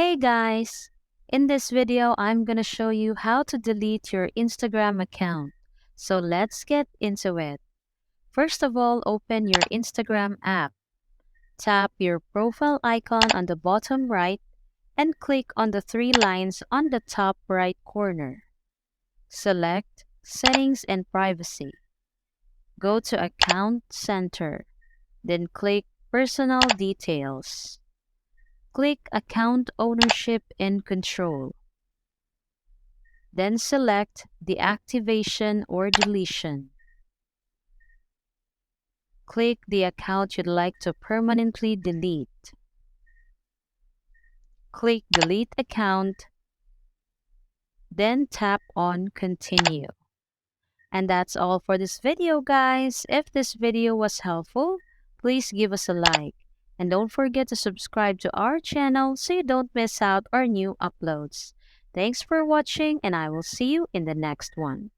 Hey guys! In this video, I'm gonna show you how to delete your Instagram account. So let's get into it. First of all, open your Instagram app. Tap your profile icon on the bottom right and click on the three lines on the top right corner. Select Settings and Privacy. Go to Account Center, then click Personal Details. Click Account Ownership and Control. Then select Deactivation or Deletion. Click the account you'd like to permanently delete. Click Delete Account, then tap on Continue. And that's all for this video, guys. If this video was helpful, please give us a like. And don't forget to subscribe to our channel so you don't miss out our new uploads. Thanks for watching, and I will see you in the next one.